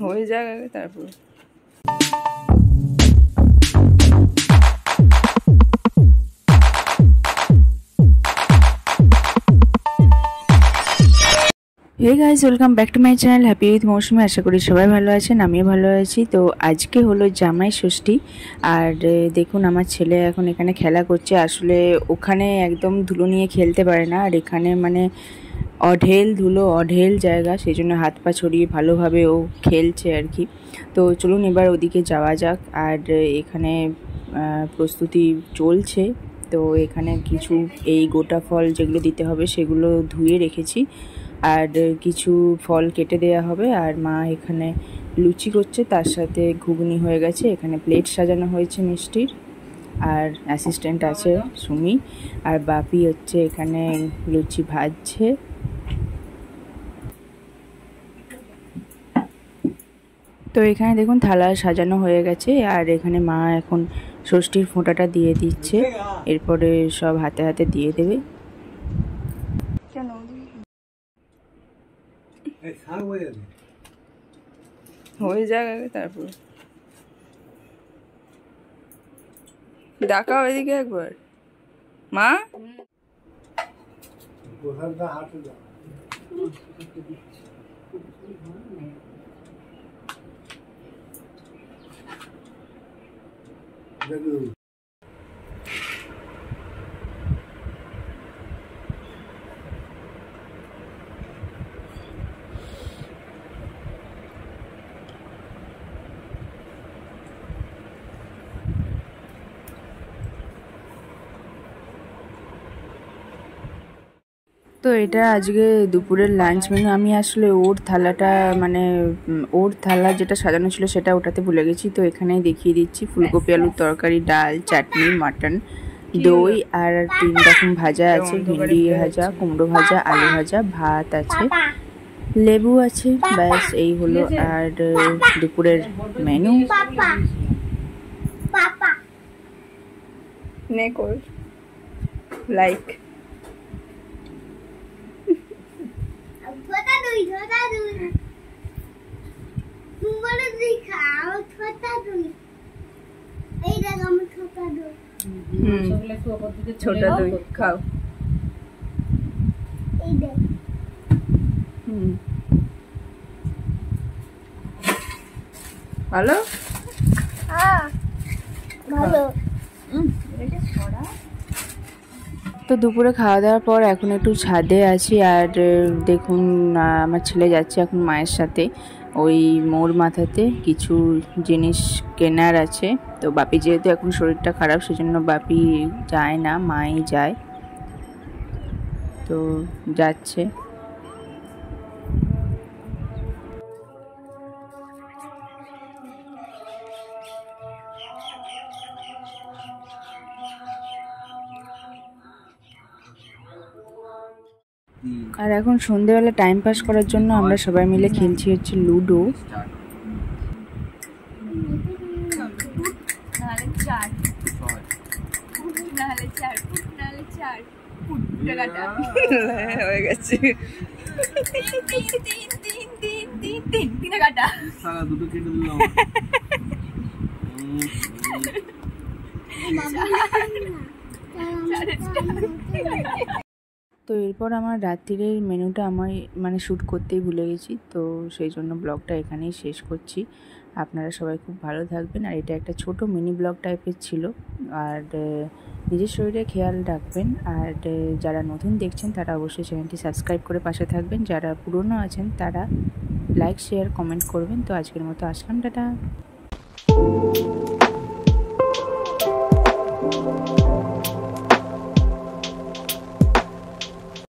হয়ে যাবে তারপর। Hey guys, welcome back to my channel happy with Mousumi. আশা করি সবাই ভালো আছেন, আমিও ভালো আছি। তো আজকে হলো জামাই ষষ্ঠী, আর দেখুন আমার ছেলে এখন এখানে খেলা করছে। আসলে ওখানে একদম ধুলো নিয়ে খেলতে পারে না, আর এখানে মানে অঢেল ধুলো, অঢেল জায়গা, সেই জন্য হাত পা ছড়িয়ে ভালোভাবে ও খেলছে আর কি। তো চলুন এবার ওদিকে যাওয়া যাক। আর এখানে প্রস্তুতি চলছে। তো এখানে কিছু এই গোটা ফল যেগুলো দিতে হবে সেগুলো ধুয়ে রেখেছি, আর কিছু ফল কেটে দেওয়া হবে। আর মা এখানে লুচি করছে, তার সাথে ঘুগনি হয়ে গেছে। এখানে প্লেট সাজানো হয়েছে মিষ্টির, আর অ্যাসিস্ট্যান্ট আছে সুমি, আর বাপি হচ্ছে এখানে লুচি ভাজছে। তো এখানে দেখুন থালা সাজানো হয়ে গেছে, আর এখানে মা এখন ষষ্ঠীর ফোঁটাটা দিয়ে দিচ্ছে, এরপরে সব হাতে হাতে দিয়ে দেবে। হয়ে যাবে তারপর। ডাকাও এদিকে একবার, মা। তো এটা আজকে দুপুরের লাঞ্চ মেনু। আমি আসলে ওর থালাটা মানে ওর থালা যেটা সাজানো ছিল সেটা ওটাতে ভুলে গেছি। তো এখানেই দেখিয়ে দিচ্ছি, ফুলকপি আলুর তরকারি, ডাল, চাটনি, মাটন, দই, আর 3 রকম ভাজা আছে, ভেন্ডি ভাজা, কুমড়ো ভাজা, আলু ভাজা, ভাত আছে, লেবু আছে, ব্যাস এই হলো আর দুপুরের মেনু। লাইক ছোটা দই খাও। ভালো ভালো। তো দুপুরে খাওয়া দাওয়ার পর এখন একটু ছাদে আছি, আর দেখুন আমার ছেলে যাচ্ছে এখন মায়ের সাথে ওই মোড় মাথাতে কিছু জিনিস কেনার আছে। তো বাপি যেহেতু এখন শরীরটা খারাপ, সেজন্য বাপি যায় না, মাই যায়। তো যাচ্ছে। আর এখন সন্ধেবেলা টাইম পাস করার জন্য আমরা সবাই মিলে খেলছি হচ্ছে লুডো। হয়ে গেছে তো এরপর আমার রাত্রিরের মেনুটা আমার মানে শ্যুট করতেই ভুলে গেছি, তো সেই জন্য ব্লগটা এখানেই শেষ করছি। আপনারা সবাই খুব ভালো থাকবেন। আর এটা একটা ছোট মিনি ব্লগ টাইপের ছিল। আর নিজের শরীরে খেয়াল রাখবেন। আর যারা নতুন দেখছেন তারা অবশ্যই চ্যানেলটি সাবস্ক্রাইব করে পাশে থাকবেন। যারা পুরনো আছেন তারা লাইক, শেয়ার, কমেন্ট করবেন। তো আজকের মতো আসলাম, টাটা।